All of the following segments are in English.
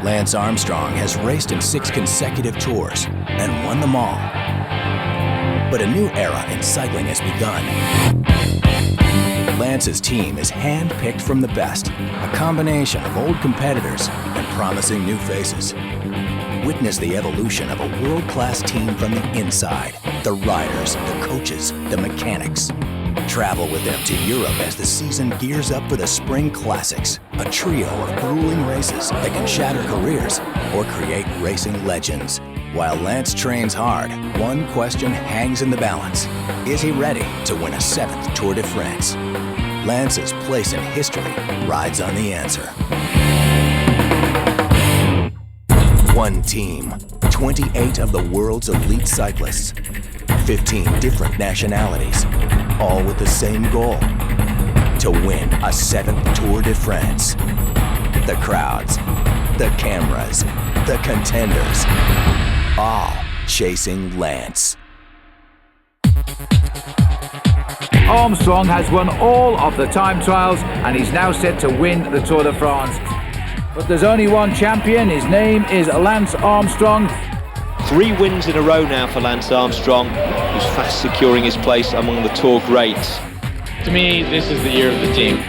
Lance Armstrong has raced in 6 consecutive tours and won them all. But a new era in cycling has begun. Lance's team is hand-picked from the best, a combination of old competitors and promising new faces. Witness the evolution of a world-class team from the inside. The riders, the coaches, the mechanics. Travel with them to Europe as the season gears up for the Spring Classics, a trio of grueling races that can shatter careers or create racing legends. While Lance trains hard, one question hangs in the balance. Is he ready to win a 7th Tour de France? Lance's place in history rides on the answer. One team, 28 of the world's elite cyclists, 15 different nationalities, all with the same goal, to win a 7th Tour de France. The crowds, the cameras, the contenders, all chasing Lance. Armstrong has won all of the time trials and he's now set to win the Tour de France. But there's only one champion, his name is Lance Armstrong. 3 wins in a row now for Lance Armstrong, who's fast securing his place among the Tour greats. To me, this is the year of the team.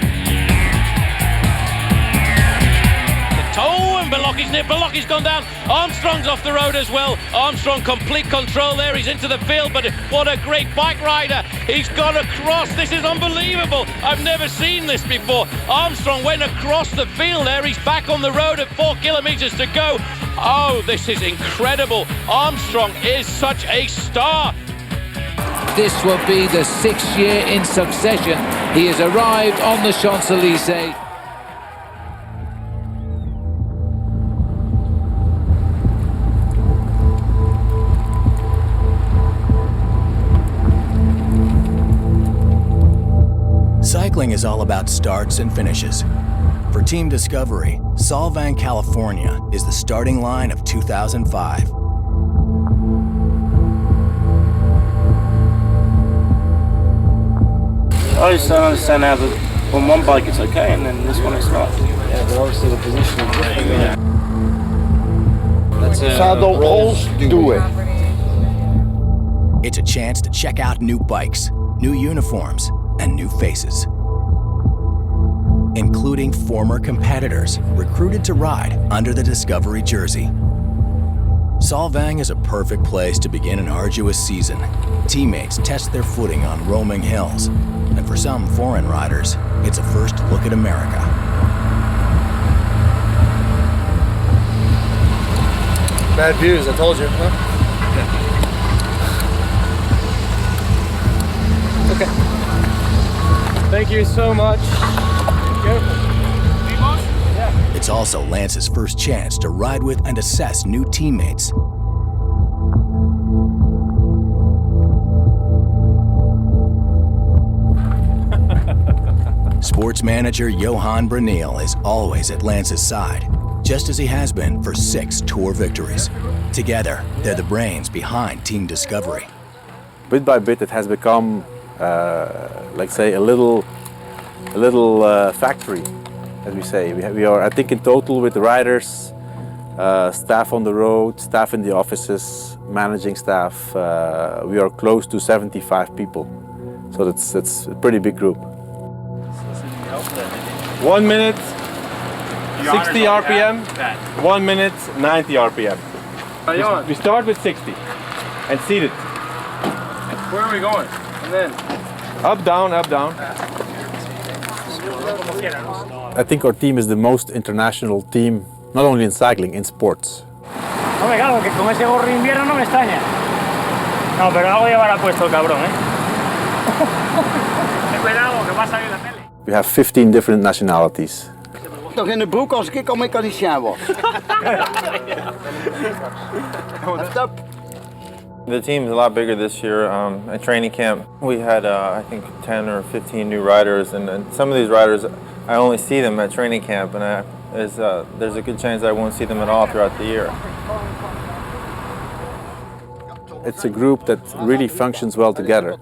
Belocchi's gone down. Armstrong's off the road as well. Armstrong complete control there. He's into the field, but what a great bike rider. He's gone across. This is unbelievable. I've never seen this before. Armstrong went across the field there. He's back on the road at 4 kilometers to go. Oh, this is incredible. Armstrong is such a star. This will be the 6th year in succession. He has arrived on the Champs-Élysées. Cycling is all about starts and finishes. For Team Discovery, Solvang, California is the starting line of 2005. I just don't understand how on one bike it's okay and then this one it's not. Yeah, but obviously the position is different. Yeah. Ça don't all do it. It's a chance to check out new bikes, new uniforms, and new faces, including former competitors recruited to ride under the Discovery jersey. Solvang is a perfect place to begin an arduous season. Teammates test their footing on roaming hills, and for some foreign riders, it's a first look at America. Bad views, I told you, huh? Okay. Thank you so much. It's also Lance's first chance to ride with and assess new teammates. Sports manager Johan Brunel is always at Lance's side, just as he has been for 6 Tour victories. Together, they're the brains behind Team Discovery. Bit by bit, it has become, like say, a little factory, as we say. We are, I think, in total with the riders, staff on the road, staff in the offices, managing staff. We are close to 75 people, so that's a pretty big group. 1 minute, 60 RPM. 1 minute, 90 RPM. We start with 60 and seated. Where are we going? And then? Up, down, up, down. I think our team is the most international team, not only in cycling, in sports. Hombre, claro, que con ese gorro de invierno no me extraña. No, pero algo llevará puesto el cabrón, ¿eh? Espera algo que va a salir en la tele. We have 15 different nationalities. Toch in de broek als ik al mechanicien was. The team is a lot bigger this year. At training camp, we had I think 10 or 15 new riders, and some of these riders, I only see them at training camp, and there's a good chance I won't see them at all throughout the year. It's a group that really functions well together,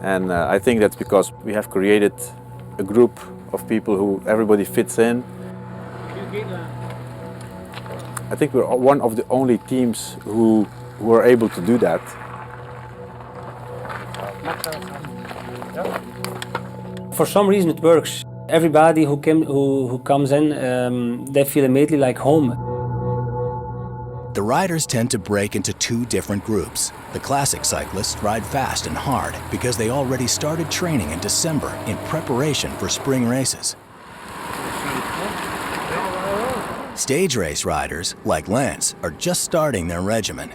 and I think that's because we have created a group of people who everybody fits in. I think we're one of the only teams who are able to do that. For some reason it works. Everybody who comes in, they feel immediately like home. The riders tend to break into two different groups. The classic cyclists ride fast and hard because they already started training in December in preparation for spring races. Stage race riders, like Lance, are just starting their regimen.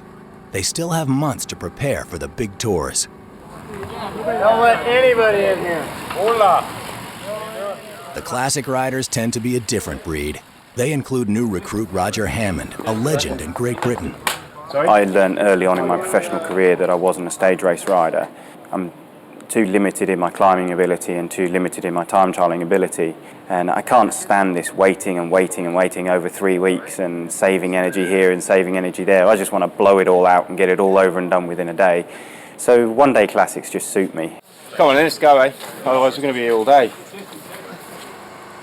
They still have months to prepare for the big tours. Don't let anybody in here. Hola. The classic riders tend to be a different breed. They include new recruit Roger Hammond, a legend in Great Britain. I learned early on in my professional career that I wasn't a stage race rider. I'm too limited in my climbing ability and too limited in my time trialling ability. And I can't stand this waiting and waiting and waiting over 3 weeks and saving energy here and saving energy there. I just want to blow it all out and get it all over and done within a day. So one-day classics just suit me. Come on then, let's go, eh? Otherwise we're going to be here all day.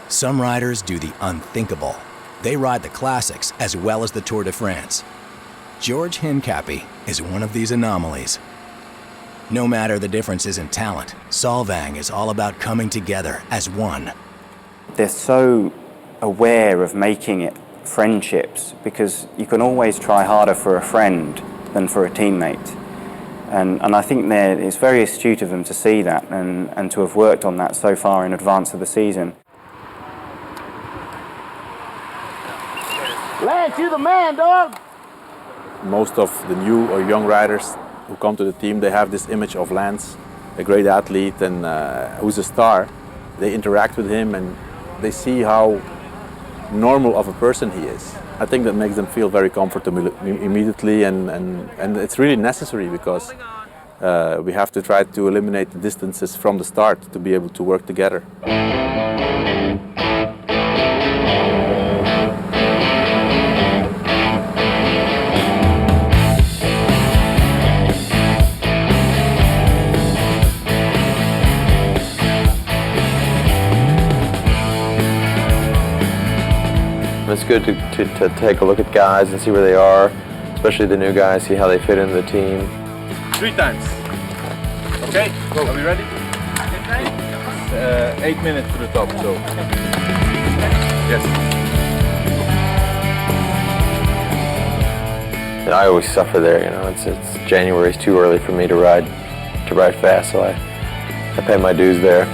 Some riders do the unthinkable. They ride the classics as well as the Tour de France. George Hincapie is one of these anomalies. No matter the differences in talent, Solvang is all about coming together as one. They're so aware of making it friendships because you can always try harder for a friend than for a teammate. And I think it's very astute of them to see that and to have worked on that so far in advance of the season. Lance, you the man, dog. Most of the new or young riders who come to the team, they have this image of Lance, a great athlete and who's a star. They interact with him and they see how normal of a person he is. I think that makes them feel very comfortable immediately and it's really necessary because we have to try to eliminate the distances from the start to be able to work together. It's good to take a look at guys and see where they are, especially the new guys, see how they fit into the team. 3 times. Okay, go. Are we ready? 8 minutes to the top, so. Yes. And I always suffer there, you know. It's January is too early for me to ride fast, so I pay my dues there.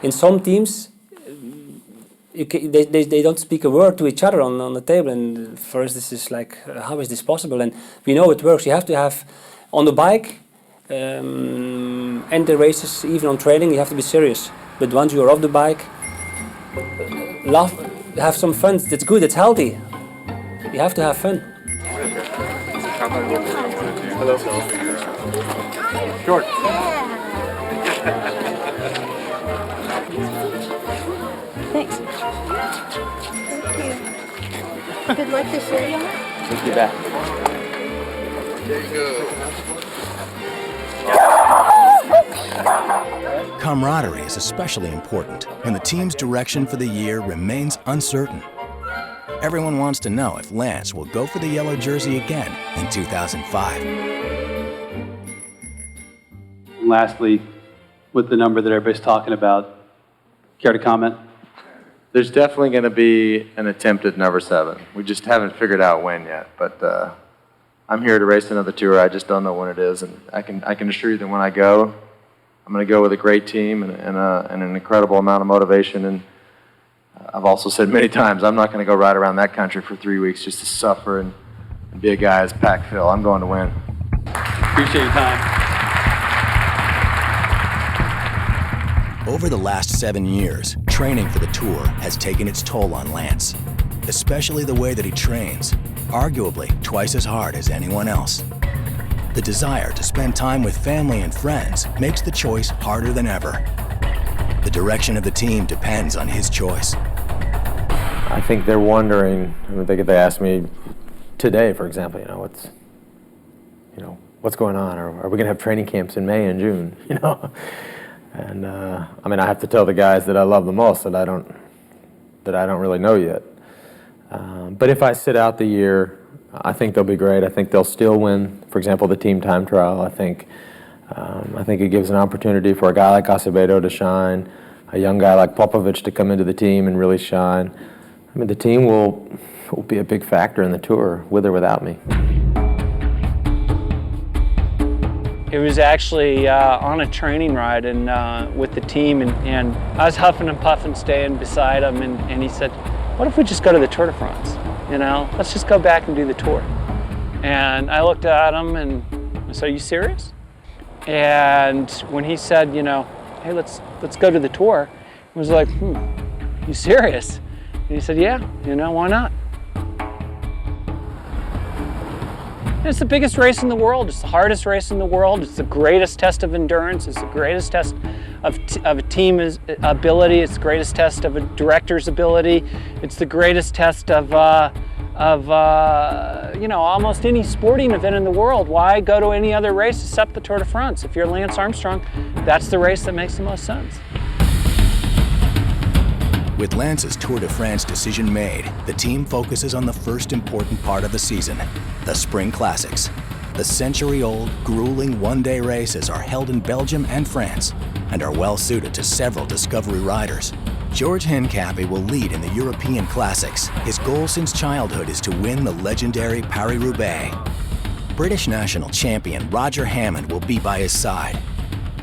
In some teams, they don't speak a word to each other on the table, and for us this is like, how is this possible? And we know it works. You have to have, on the bike, and the races, even on training, you have to be serious. But once you are off the bike, laugh, have some fun. It's good, it's healthy. You have to have fun. Hello. George. Thanks. Thank you. Good luck this year, y'all. Thank you back. There you go. Camaraderie is especially important when the team's direction for the year remains uncertain. Everyone wants to know if Lance will go for the yellow jersey again in 2005. Lastly, with the number that everybody's talking about, care to comment? There's definitely going to be an attempt at number 7. We just haven't figured out when yet, but I'm here to race another tour. I just don't know when it is, and I can assure you that when I go, I'm going to go with a great team and an incredible amount of motivation. And I've also said many times, I'm not going to go ride around that country for 3 weeks just to suffer and be a guy as pack fill. I'm going to win. Appreciate your time. Over the last 7 years, training for the Tour has taken its toll on Lance, especially the way that he trains, arguably twice as hard as anyone else. The desire to spend time with family and friends makes the choice harder than ever. The direction of the team depends on his choice. I think they're wondering, I mean, they asked me today, for example, what's going on? Or are we going to have training camps in May and June? And I mean, I have to tell the guys that I love the most that I don't really know yet. But if I sit out the year, I think they'll be great. I think they'll still win, for example, the team time trial. I think it gives an opportunity for a guy like Acevedo to shine, a young guy like Popovic to come into the team and really shine. I mean, the team will be a big factor in the Tour, with or without me. It was actually on a training ride and with the team, and I was huffing and puffing, staying beside him, and he said, "What if we just go to the Tour de France? Let's just go back and do the Tour." And I looked at him and I said, "Are you serious?" And when he said, "Hey, let's go to the Tour," I was like, "You serious?" And he said, "Yeah, why not?" It's the biggest race in the world. It's the hardest race in the world. It's the greatest test of endurance. It's the greatest test of a team's ability. It's the greatest test of a director's ability. It's the greatest test of almost any sporting event in the world. Why go to any other race except the Tour de France? If you're Lance Armstrong, that's the race that makes the most sense. With Lance's Tour de France decision made, the team focuses on the first important part of the season, the Spring Classics. The century-old, grueling one-day races are held in Belgium and France and are well-suited to several discovery riders. George Hincapie will lead in the European Classics. His goal since childhood is to win the legendary Paris-Roubaix. British national champion Roger Hammond will be by his side,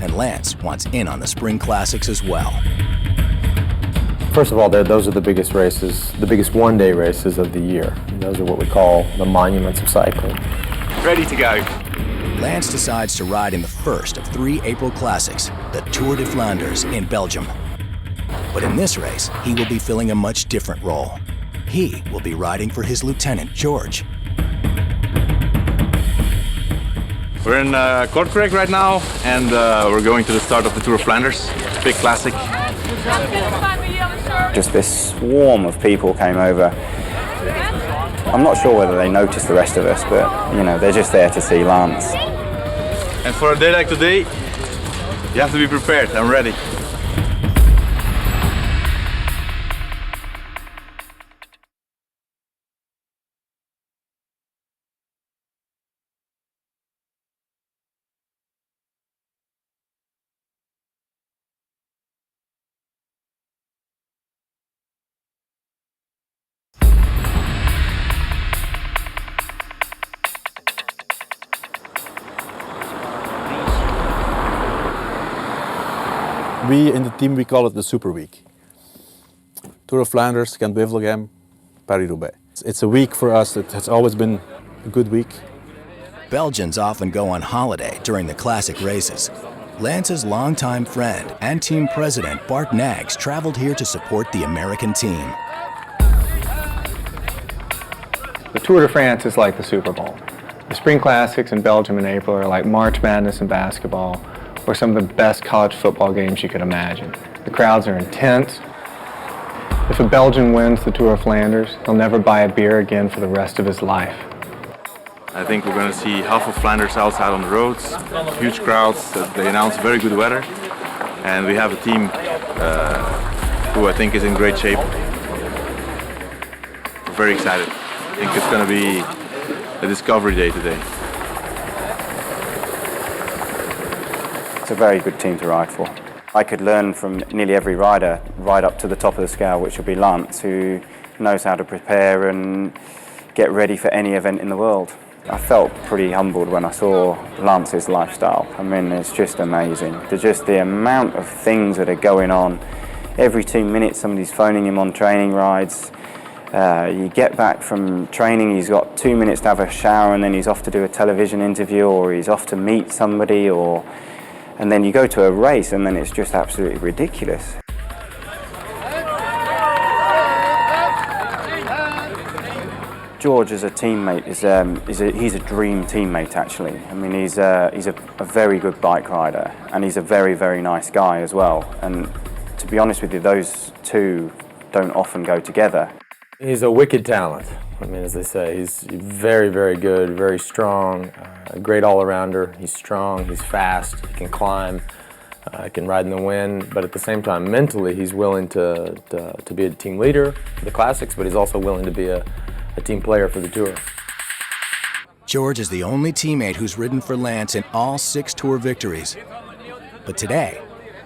and Lance wants in on the Spring Classics as well. First of all, those are the biggest races, the biggest one-day races of the year. And those are what we call the monuments of cycling. Ready to go. Lance decides to ride in the first of 3 April Classics, the Tour de Flanders in Belgium. But in this race, he will be filling a much different role. He will be riding for his lieutenant, George. We're in Kortrijk right now, and we're going to the start of the Tour of Flanders. Big classic. Just this swarm of people came over. I'm not sure whether they noticed the rest of us, but they're just there to see Lance. And for a day like today, you have to be prepared. I'm ready. We in the team, we call it the Super Week. Tour of Flanders, Gent-Wevelgem, Paris-Roubaix. It's a week for us. It has always been a good week. Belgians often go on holiday during the classic races. Lance's longtime friend and team president Bart Nags traveled here to support the American team. The Tour de France is like the Super Bowl. The Spring Classics in Belgium in April are like March Madness in basketball, or some of the best college football games you could imagine. The crowds are intense. If a Belgian wins the Tour of Flanders, he'll never buy a beer again for the rest of his life. I think we're going to see half of Flanders outside on the roads, huge crowds. They announce very good weather, and we have a team who I think is in great shape. We're very excited. I think it's going to be a discovery day today. It's a very good team to ride for. I could learn from nearly every rider right up to the top of the scale, which will be Lance, who knows how to prepare and get ready for any event in the world. I felt pretty humbled when I saw Lance's lifestyle. I mean, it's just amazing. Just the amount of things that are going on. Every 2 minutes somebody's phoning him on training rides. You get back from training, he's got 2 minutes to have a shower, and then he's off to do a television interview, or he's off to meet somebody, and then you go to a race, and then it's just absolutely ridiculous. George as a teammate he's a dream teammate actually. I mean he's a very good bike rider and he's a very, very nice guy as well. And to be honest with you, those two don't often go together. He's a wicked talent. I mean, as they say, he's very, very good, very strong, a great all-arounder. He's strong, he's fast, he can climb, he can ride in the wind, but at the same time, mentally, he's willing to be a team leader for the Classics, but he's also willing to be a team player for the Tour. George is the only teammate who's ridden for Lance in all 6 Tour victories. But today,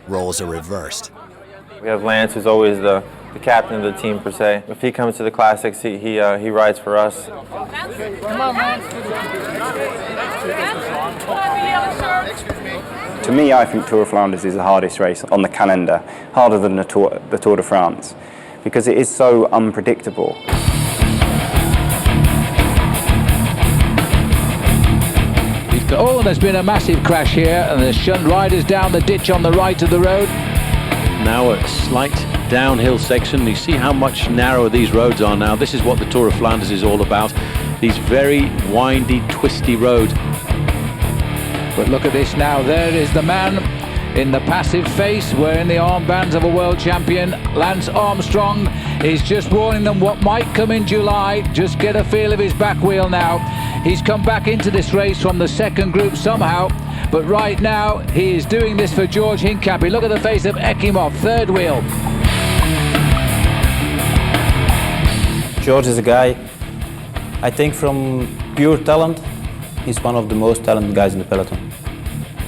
roles are reversed. We have Lance, who's always the captain of the team per se. If he comes to the Classics, he rides for us. Come on, man. To me, I think Tour of Flanders is the hardest race on the calendar, harder than the Tour de France, because it is so unpredictable. Oh, there's been a massive crash here, and there's shunned riders down the ditch on the right of the road. Now a slight downhill section. You see how much narrower these roads are now. This is what the Tour of Flanders is all about. These very windy, twisty roads. But look at this now. There is the man in the passive face, wearing the armbands of a world champion. Lance Armstrong is just warning them what might come in July. Just get a feel of his back wheel now. He's come back into this race from the second group somehow, but right now he is doing this for George Hincapie. Look at the face of Ekimov, third wheel. George is a guy, I think from pure talent, he's one of the most talented guys in the peloton.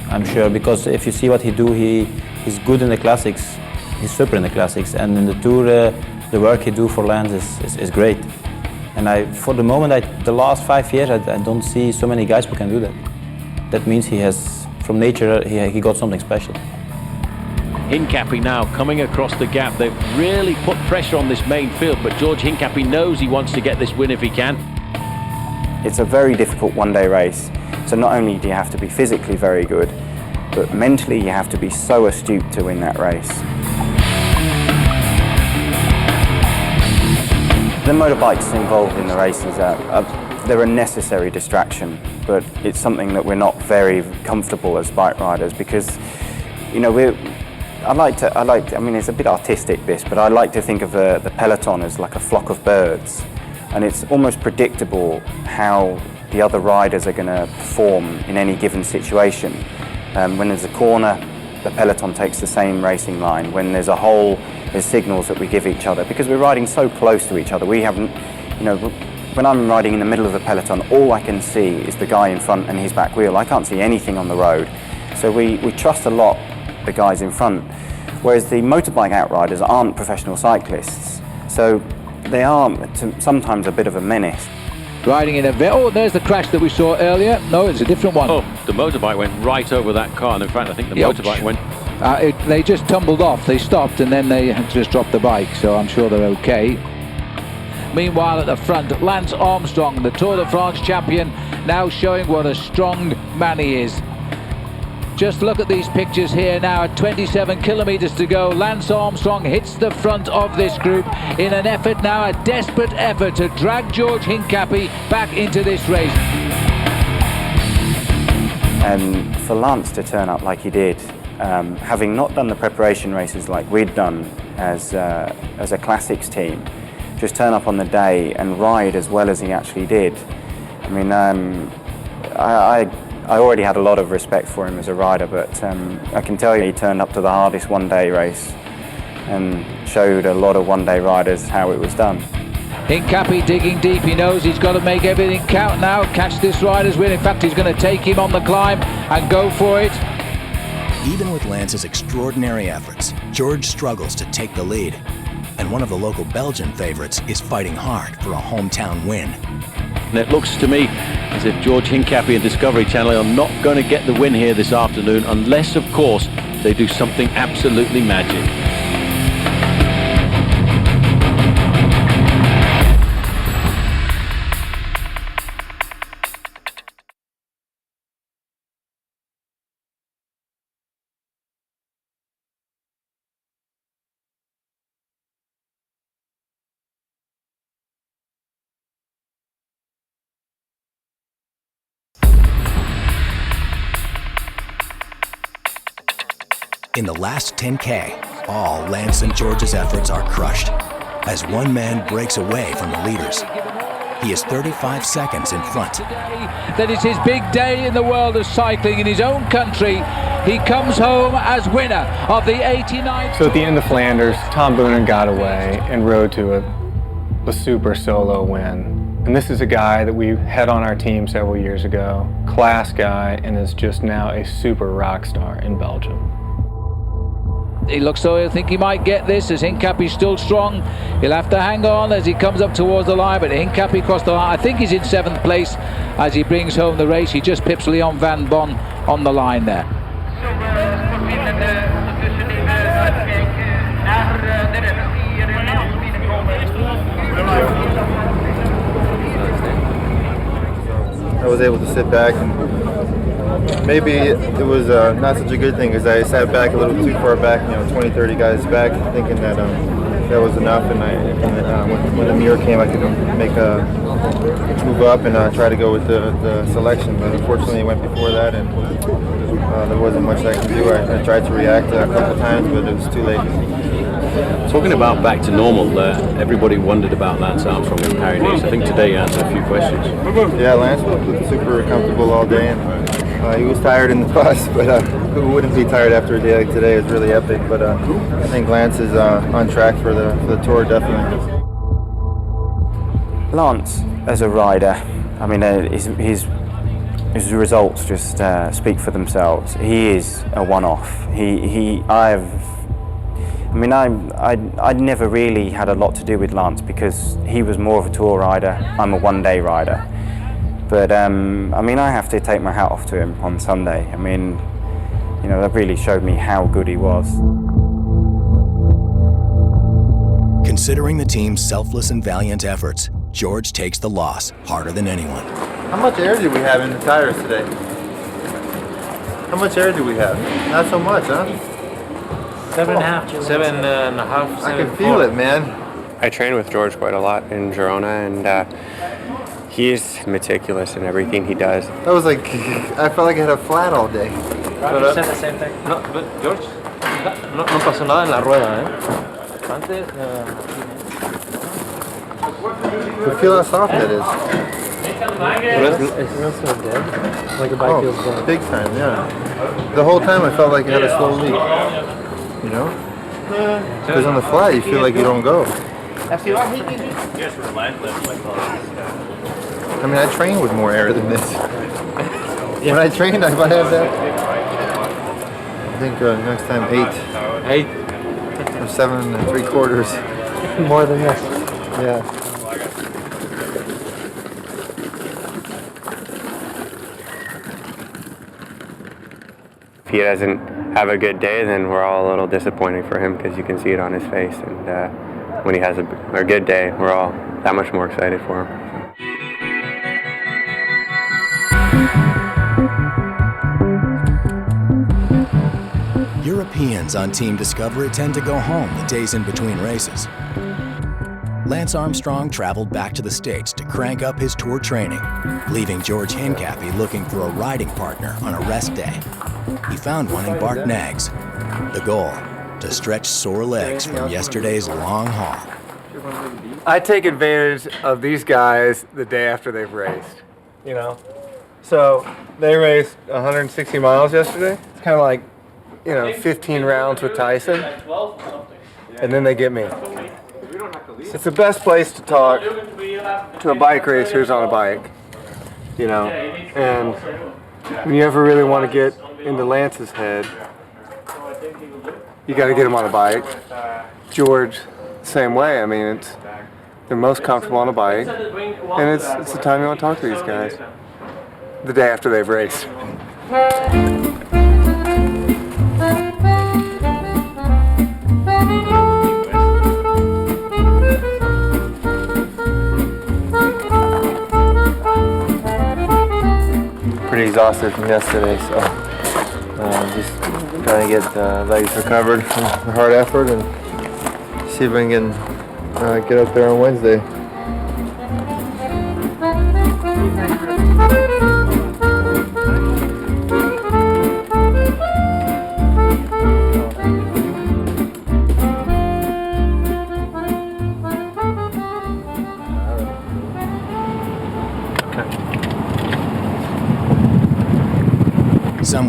I'm sure, because if you see what he do, he's good in the Classics, he's super in the Classics, and in the Tour, the work he do for Lance is great. And for the moment, the last 5 years, I don't see so many guys who can do that. That means he has, from nature, he got something special. Hincapie now coming across the gap. They've really put pressure on this main field, but George Hincapie knows he wants to get this win if he can. It's a very difficult one-day race. So not only do you have to be physically very good, but mentally you have to be so astute to win that race. The motorbikes involved in the races they're a necessary distraction, but it's something that we're not very comfortable as bike riders because, you know, I mean, it's a bit artistic this, but I like to think of the peloton as like a flock of birds, and it's almost predictable how the other riders are going to perform in any given situation. When there's a corner, the peloton takes the same racing line. When there's a hole, there's signals that we give each other because we're riding so close to each other. We haven't, you know, when I'm riding in the middle of the peloton, all I can see is the guy in front and his back wheel. I can't see anything on the road. So we trust a lot the guys in front, whereas the motorbike outriders aren't professional cyclists. So they are sometimes a bit of a menace. Riding in oh, there's the crash that we saw earlier. No, it's a different one. Oh, the motorbike went right over that car, and in fact I think the motorbike went... they just tumbled off. They stopped and then they just dropped the bike, so I'm sure they're okay. Meanwhile at the front, Lance Armstrong, the Tour de France champion, now showing what a strong man he is. Just look at these pictures here now. At 27 kilometers to go, Lance Armstrong hits the front of this group in an effort now, a desperate effort to drag George Hincapie back into this race. And for Lance to turn up like he did, having not done the preparation races like we'd done as a Classics team, just turn up on the day and ride as well as he actually did. I mean, I already had a lot of respect for him as a rider, but I can tell you he turned up to the hardest one-day race and showed a lot of one-day riders how it was done. Hincapie digging deep, he knows he's got to make everything count now, catch this rider's win. In fact, he's going to take him on the climb and go for it. Even with Lance's extraordinary efforts, George struggles to take the lead. And one of the local Belgian favorites is fighting hard for a hometown win. And it looks to me as if George Hincapie and Discovery Channel are not going to get the win here this afternoon, unless, of course, they do something absolutely magic. In the last 10K, all Lance St. George's efforts are crushed as one man breaks away from the leaders. He is 35 seconds in front. That is his big day in the world of cycling in his own country. He comes home as winner of the 89th. So at the end of Flanders, Tom Boonen got away and rode to a super solo win. And this is a guy that we had on our team several years ago, class guy, and is just now a super rock star in Belgium. He looks so I think he might get this as Hincapie's still strong. He'll have to hang on as he comes up towards the line, but Hincapie crossed the line. I think he's in 7th place as he brings home the race. He just pips Leon Van Bon on the line there. I was able to sit back, and maybe it was not such a good thing because I sat back a little too far back, 20, 30 guys back, thinking that that was enough. And when the mirror came, I could make a move up and try to go with the selection. But unfortunately, it went before that, and there wasn't much I could do. I tried to react a couple times, but it was too late. Talking about back to normal, everybody wondered about Lance Armstrong in Paris-Roubaix. I think today you answered a few questions. Yeah, Lance was super comfortable all day, and he was tired in the bus, but who wouldn't be tired after a day like today? Is really epic. But I think Lance is on track for the Tour, definitely. Lance, as a rider, I mean, his results just speak for themselves. He is a one-off. I'd never really had a lot to do with Lance because he was more of a tour rider. I'm a one-day rider. But I have to take my hat off to him on Sunday. That really showed me how good he was. Considering the team's selfless and valiant efforts, George takes the loss harder than anyone. How much air do we have in the tires today? How much air do we have? Not so much, huh? 7.5. 7.5. I can feel it, man. I train with George quite a lot in Girona, and he's meticulous in everything he does. That was like, I felt like I had a flat all day. You said the same thing. No, but George, no pasó nada en la rueda, Antes. You feel how soft that is. It's not so dead. Like the bike feels dead. Big time, yeah. The whole time I felt like I had a slow leak. Because on the flat you feel like you don't go. I train with more air than this. When I trained, I might have that. I think next time 8 or 7 3/4. More than this. Yeah. If he doesn't have a good day, then we're all a little disappointed for him because you can see it on his face. And when he has a good day, we're all that much more excited for him. Europeans on Team Discovery tend to go home the days in between races. Lance Armstrong traveled back to the States to crank up his tour training, leaving George Hincapie looking for a riding partner on a rest day. He found one in Bart Nags. The goal, to stretch sore legs from yesterday's long haul. I take advantage of these guys the day after they've raced, So they raced 160 miles yesterday. It's kind of like, 15 rounds with Tyson. And then they get me. It's the best place to talk to a bike racer who's on a bike, And when you ever really want to get into Lance's head, you got to get him on a bike. George, same way. They're most comfortable on a bike, and it's the time you want to talk to these guys. The day after they've raced. Pretty exhausted from yesterday, so just trying to get legs recovered from the hard effort and see if I can get up there on Wednesday.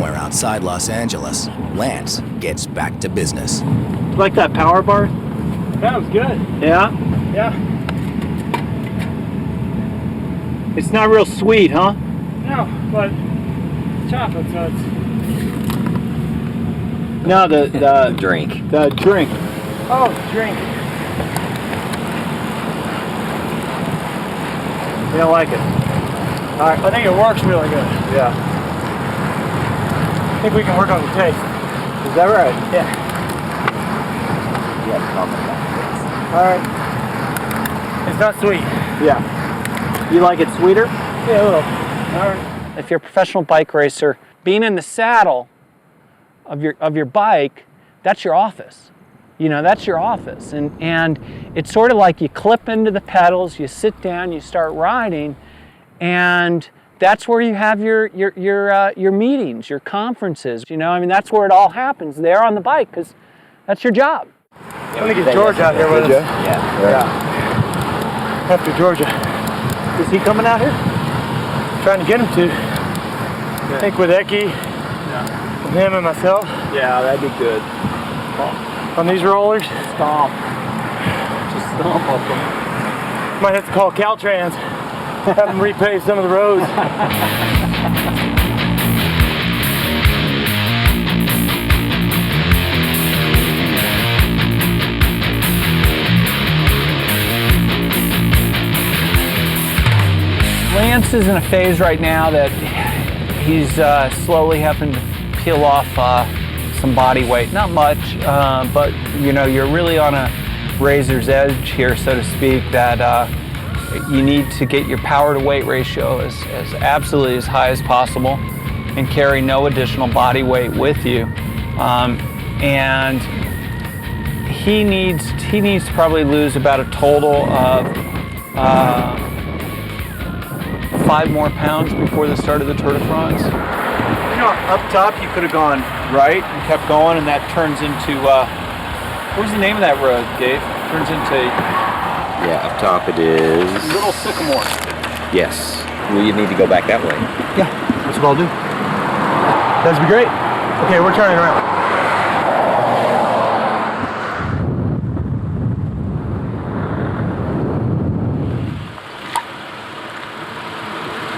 somewhere outside Los Angeles, Lance gets back to business. Like that power bar? That was good. Yeah? Yeah. It's not real sweet, huh? No, but chocolate, so it's... No, the drink. The drink. Oh, drink. You don't like it? All right, I think it works really good. Yeah. I think we can work on the taste. Is that right? Yeah. All right. It's not sweet. Yeah. You like it sweeter? Yeah, a little. All right. If you're a professional bike racer, being in the saddle of your bike, that's your office. You know, that's your office. And it's sort of like you clip into the pedals, you sit down, you start riding, and that's where you have your meetings, your conferences. You know, I mean, that's where it all happens, there on the bike, because that's your job. I'm going to get George out here with us. Yeah. After Georgia. Is he coming out here? Trying to get him to. I think with Eki, with him and myself. Yeah, that'd be good. On these rollers. Stomp. Just stomp up them. Might have to call Caltrans. Have them repave some of the roads. Lance is in a phase right now that he's slowly having to peel off some body weight. Not much, but you know, you're really on a razor's edge here, so to speak, that you need to get your power to weight ratio as absolutely as high as possible and carry no additional body weight with you. And he needs to probably lose about a total of 5 more pounds before the start of the Tour de France. You know, up top you could have gone right and kept going, and that turns into, what's the name of that road, Dave? Turns into... Yeah, up top it is... Little Sycamore. Yes. Well, you need to go back that way. Yeah, that's what I'll do. That'd be great. Okay, we're turning around.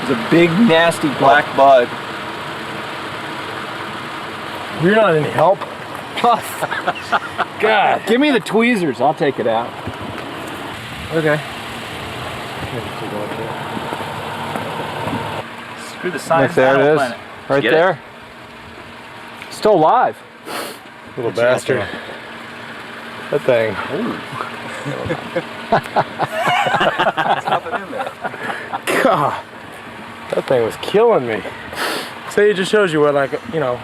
It's a big, nasty black bug. You're not any help. God. Give me the tweezers. I'll take it out. Okay. Screw the science. There it is. Planet. Right Get there. It? Still alive. Little bastard. That thing. Nothing in there. God. That thing was killing me. So it just shows you what, like, you know,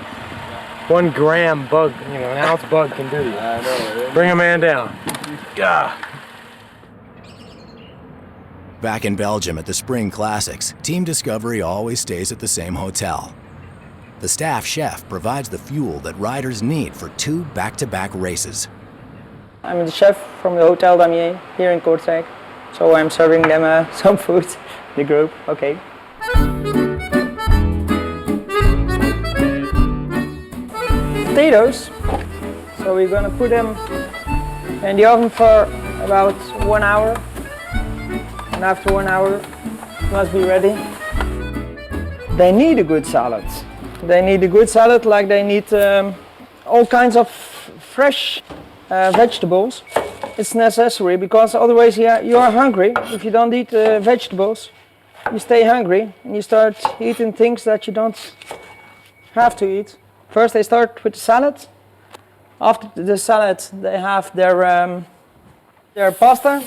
1 gram bug, you know, an ounce bug can do to you. I know. Bring a man down. Yeah. Back in Belgium at the Spring Classics, Team Discovery always stays at the same hotel. The staff chef provides the fuel that riders need for 2 back-to-back races. I'm the chef from the Hotel Damier here in Kortrijk, so I'm serving them some food, the group, okay. Potatoes, so we're gonna put them in the oven for about 1 hour, and after 1 hour it must be ready. They need a good salad. They need a good salad like they need all kinds of fresh vegetables. It's necessary because otherwise you are hungry. If you don't eat vegetables, you stay hungry and you start eating things that you don't have to eat. First they start with the salad. After the salad they have their pasta.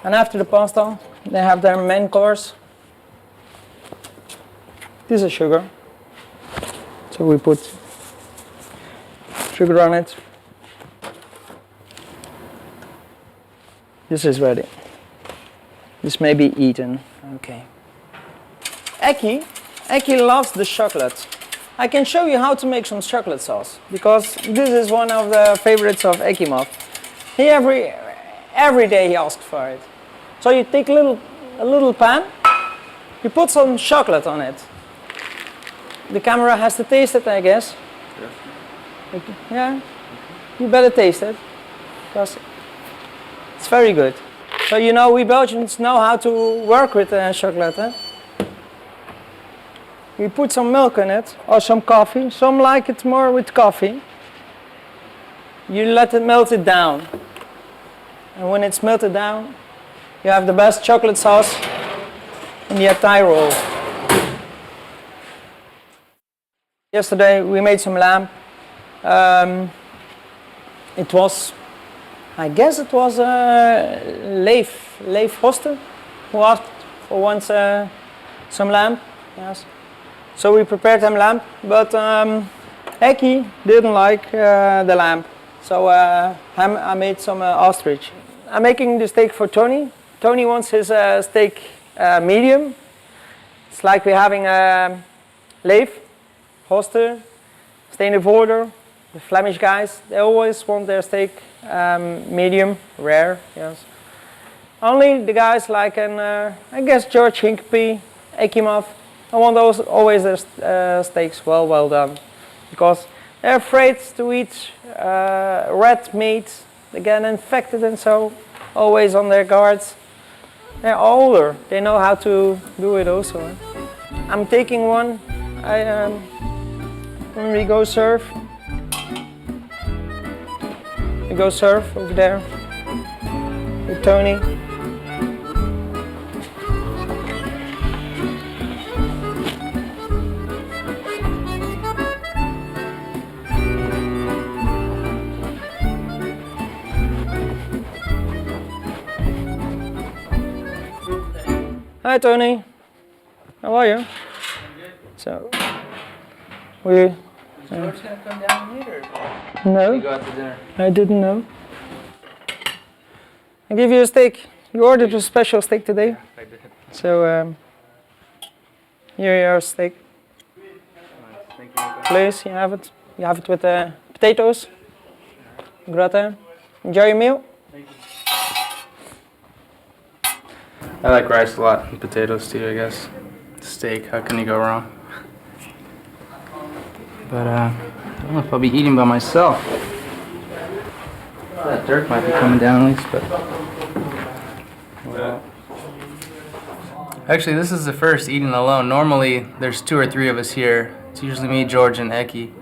And after the pasta they have their main course. This is sugar. So we put sugar on it. This is ready. This may be eaten. Okay. Eki loves the chocolate. I can show you how to make some chocolate sauce because this is one of the favorites of Ekimov. He every day he asks for it. So you take a little pan, you put some chocolate on it. the camera has to taste it, I guess. Yeah. Yeah, you better taste it, because it's very good. So you know, we Belgians know how to work with chocolate. Eh? We put some milk in it, or some coffee. Some like it more with coffee. You let it melt it down. And when it's melted down, you have the best chocolate sauce in the entire world. Yesterday we made some lamb. It was, I guess it was Leif Hoster who asked for once some lamb. Yes. So we prepared him lamb, but Eki didn't like the lamb. So I made some ostrich. I'm making the steak for Tony. Tony wants his steak medium. It's like we're having Leif Hoster, Steendevoorder, the Flemish guys. They always want their steak medium, rare. Yes. Only the guys like I guess George Hinkepie, Ekimov. I want always their steaks well done, because they're afraid to eat red meat. They get infected and so always on their guards. They're older. They know how to do it also. Eh? I'm taking one. When we go surf, over there with Tony. Hi Tony, how are you? So, we. George gonna come down later? No, You go out to dinner. I didn't know. I give you a steak. You ordered a special steak today. Yeah, I did. So, here your steak. Nice, thank you. Please, you have it. You have it with potatoes, gratin. Enjoy your meal. Thank you. I like rice a lot, and potatoes too, I guess. Steak, how can you go wrong? But I don't know if I'll be eating by myself. That dirt might be coming down at least, but... Well. Actually, this is the first eating alone. Normally, there's 2 or 3 of us here. It's usually me, George, and Eki.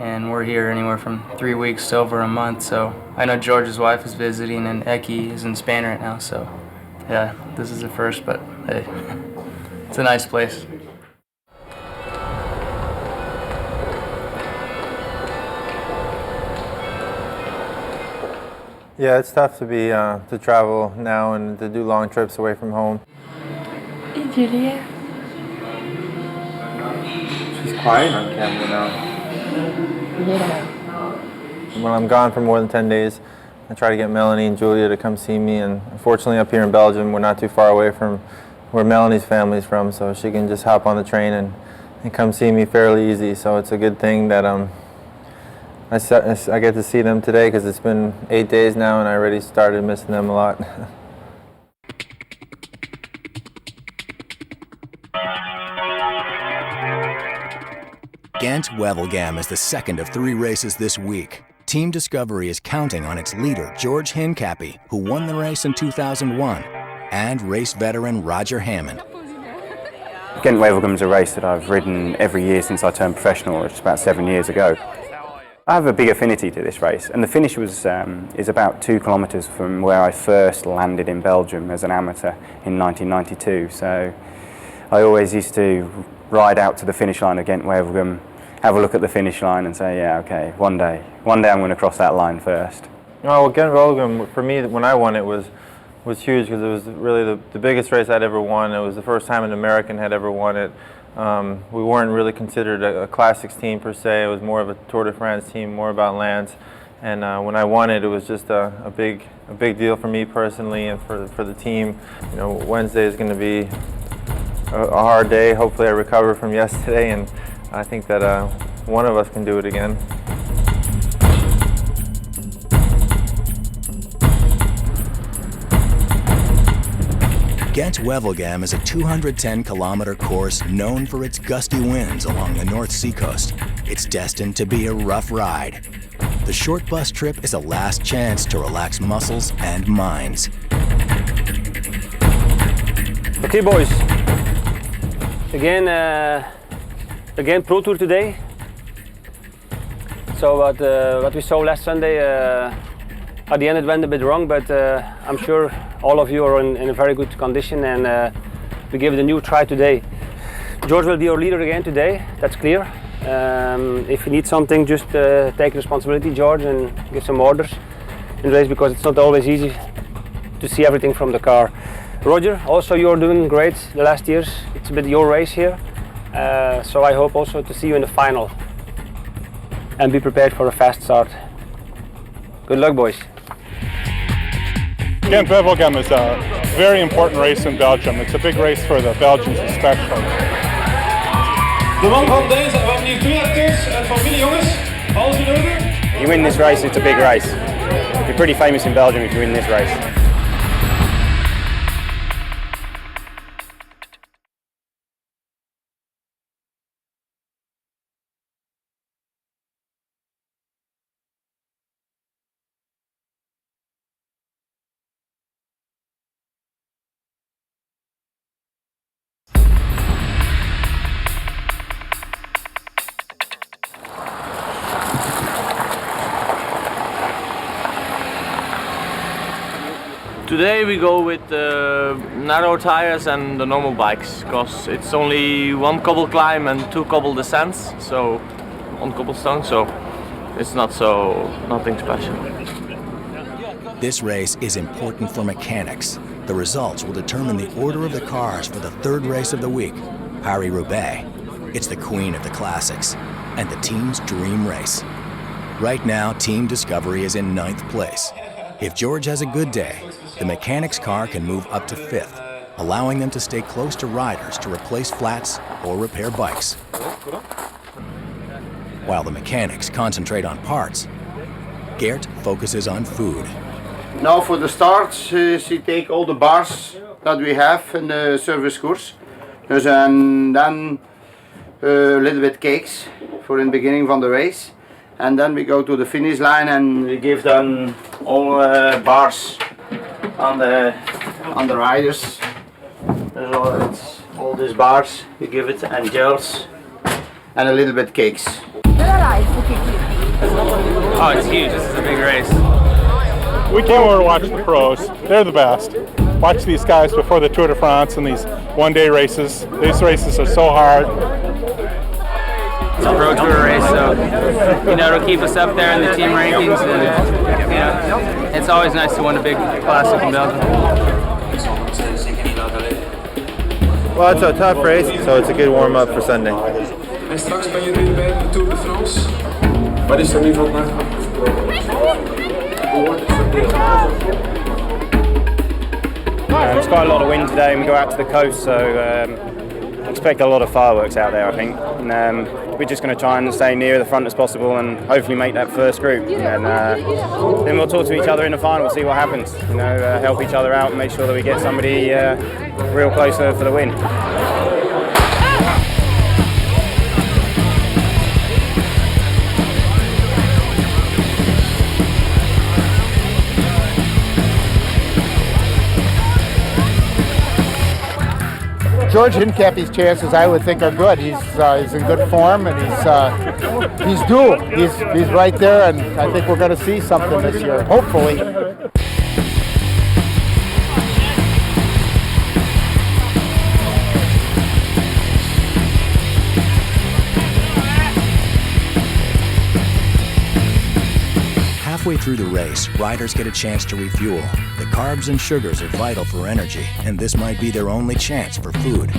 And we're here anywhere from 3 weeks to over a month, so... I know George's wife is visiting, and Eki is in Spain right now, so... Yeah, this is the first, but hey, it's a nice place. Yeah, it's tough to be to travel now and to do long trips away from home. Et Julia? She's quiet on camera now. Yeah. When I'm gone for more than 10 days, I try to get Melanie and Julia to come see me, and unfortunately up here in Belgium we're not too far away from where Melanie's family's from, so she can just hop on the train and come see me fairly easy. So it's a good thing that I get to see them today, because it's been 8 days now and I already started missing them a lot. Gent-Wevelgem is the second of 3 races this week. Team Discovery is counting on its leader, George Hinkepie, who won the race in 2001, and race veteran Roger Hammond. Gent-Wevelgem is a race that I've ridden every year since I turned professional, which is about 7 years ago. I have a big affinity to this race, and the finish was is about 2 kilometres from where I first landed in Belgium as an amateur in 1992. So I always used to ride out to the finish line of Gent-Wevelgem, have a look at the finish line and say, yeah, okay, one day I'm going to cross that line first. Oh, well, Gent-Wevelgem, for me, when I won it was huge, because it was really the biggest race I'd ever won. It was the first time an American had ever won it. We weren't really considered a classics team per se. It was more of a Tour de France team, more about lands. And when I won it, it was just a big deal for me personally and for the team. You know, Wednesday is going to be a hard day. Hopefully I recover from yesterday, and I think that one of us can do it again. Gent-Wevelgem is a 210-kilometer course known for its gusty winds along the North Sea coast. It's destined to be a rough ride. The short bus trip is a last chance to relax muscles and minds. Okay, boys. Again Pro Tour today. So what we saw last Sunday, at the end it went a bit wrong, but I'm sure all of you are in a very good condition, and we give it a new try today. George will be our leader again today, that's clear. If you need something, just take responsibility, George, and give some orders in the race, because it's not always easy to see everything from the car. Roger, also you're doing great the last years. It's a bit your race here, so I hope also to see you in the final. And be prepared for a fast start. Good luck, boys. Gent-Wevelgem is a very important race in Belgium. It's a big race for the Belgians especially. De man van deze, we hebben hier 2 acteurs en familie, jongens. Alles in orde? You win this race, it's a big race. You're pretty famous in Belgium if you win this race. Today we go with narrow tires and the normal bikes, because it's only 1 cobble climb and 2 cobble descents, so on cobblestone, so it's nothing special. This race is important for mechanics. The results will determine the order of the cars for the 3rd race of the week, Paris-Roubaix. It's the queen of the classics and the team's dream race. Right now, Team Discovery is in 9th place. If George has a good day, the mechanics' car can move up to 5th, allowing them to stay close to riders to replace flats or repair bikes. While the mechanics concentrate on parts, Geert focuses on food. Now for the start, she take all the bars that we have in the service course. And then a little bit cakes for in the beginning from the race. And then we go to the finish line and we give them all bars on the riders. It's all these bars we give it, and gels, and a little bit cakes. Oh, it's huge. This is a big race. We came over to watch the pros. They're the best. Watch these guys before the Tour de France and these one-day races. These races are so hard. It's a Pro Tour race, so it'll keep us up there in the team rankings, and it's always nice to win a big classic in Belgium. Well, it's a tough race, so it's a good warm-up for Sunday. En straks ben je nu bij de Tour de France. Wat is er nu vandaag afgesproken? Hoe wordt het verdeeld? It's quite a lot of wind today, and we go out to the coast, so expect a lot of fireworks out there, I think. And we're just going to try and stay near the front as possible and hopefully make that first group. And then we'll talk to each other in the final, see what happens. Help each other out and make sure that we get somebody real close for the win. George Hincapie's chances, I would think, are good. He's in good form, and he's due. He's right there, and I think we're going to see something this year, hopefully. Halfway through the race, riders get a chance to refuel. The carbs and sugars are vital for energy, and this might be their only chance for food.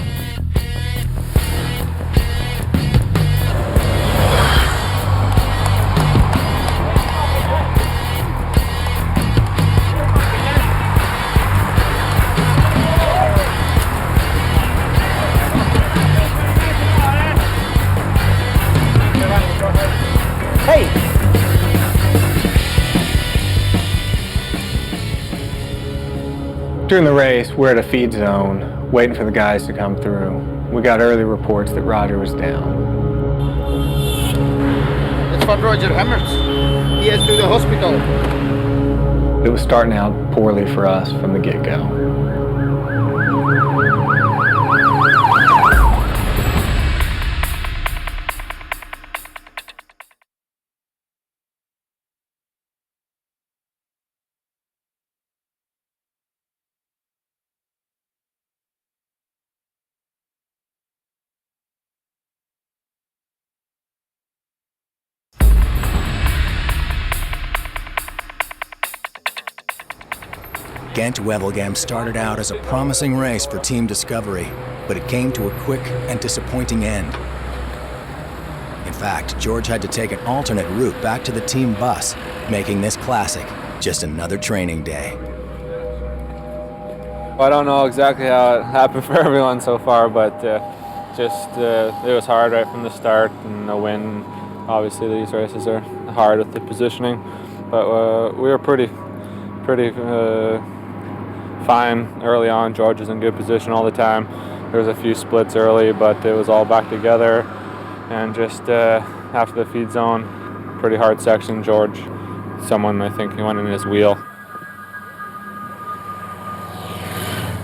During the race, we're at a feed zone, waiting for the guys to come through. We got early reports that Roger was down. It's for Roger Hammerts. He has to the hospital. It was starting out poorly for us from the get-go. Gent-Wevelgem started out as a promising race for Team Discovery, but it came to a quick and disappointing end. In fact, George had to take an alternate route back to the team bus, making this classic just another training day. I don't know exactly how it happened for everyone so far, but it was hard right from the start, and the win. Obviously, these races are hard with the positioning, but we were pretty fine early on. George was in good position all the time. There was a few splits early, but it was all back together. And just after the feed zone, pretty hard section, George, I think he went in his wheel.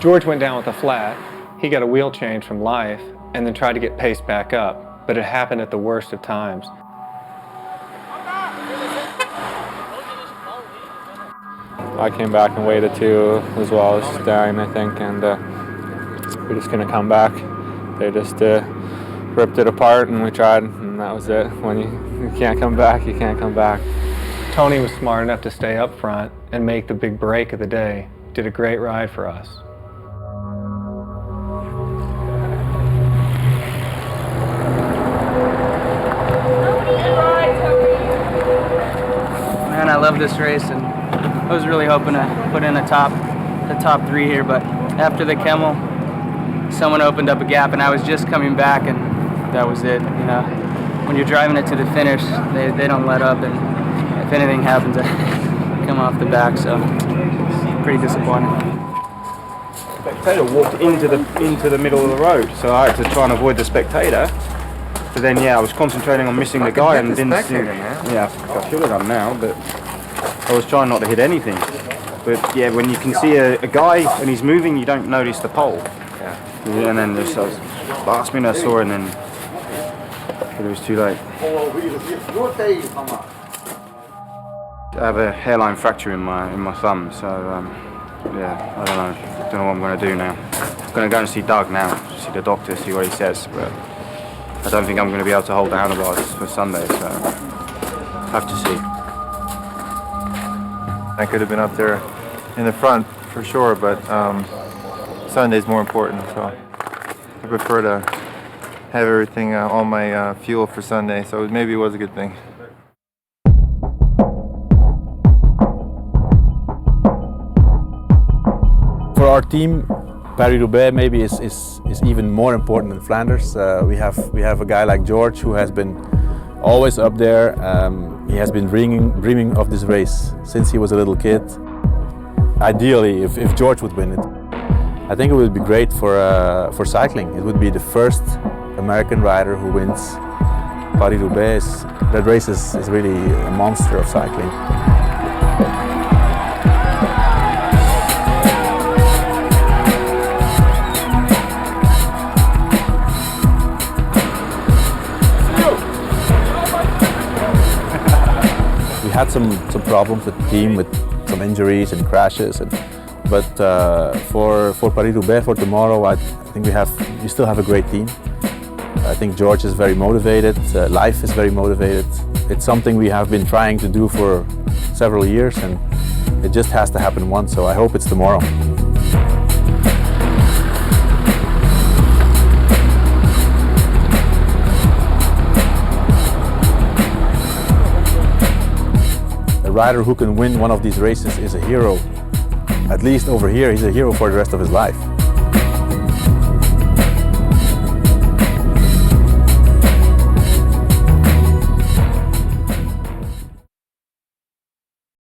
George went down with a flat. He got a wheel change from Life and then tried to get paced back up, but it happened at the worst of times. I came back and waited too, as well as Stein, I think, and we just couldn't come back. They just ripped it apart, and we tried, and that was it. When you can't come back, you can't come back. Tony was smart enough to stay up front and make the big break of the day. Did a great ride for us. Man, I love this race, and I was really hoping to put in the top three here, but after the Kemmel, someone opened up a gap, and I was just coming back, and that was it. You know, when you're driving it to the finish, they don't let up, and if anything happens, I come off the back. So it's pretty disappointing. Spectator walked into the middle of the road, so I had to try and avoid the spectator. But then, yeah, I was concentrating on missing the guy and didn't see. Yeah, I should have done now, but I was trying not to hit anything. But yeah, when you can see a guy and he's moving, you don't notice the pole. Yeah. And then this last minute I saw, and then it was too late. I have a hairline fracture in my thumb, so yeah, I don't know what I'm going to do now. I'm going to go and see Doug now, see the doctor, see what he says. But I don't think I'm going to be able to hold the handlebars for Sunday, so have to see. I could have been up there in the front for sure, but Sunday's more important, so I prefer to have everything on my fuel for Sunday, so maybe it was a good thing. For our team, Paris-Roubaix maybe is even more important than Flanders. We have a guy like George who has been always up there. He has been dreaming of this race since he was a little kid. Ideally, if George would win it, I think it would be great for cycling. It would be the first American rider who wins Paris-Roubaix. That race is really a monster of cycling. We had some problems with the team, with some injuries and crashes, but for Paris-Roubaix, for tomorrow, I think we still have a great team. I think George is very motivated, Life is very motivated. It's something we have been trying to do for several years, and it just has to happen once, so I hope it's tomorrow. A rider who can win one of these races is a hero. At least over here, he's a hero for the rest of his life.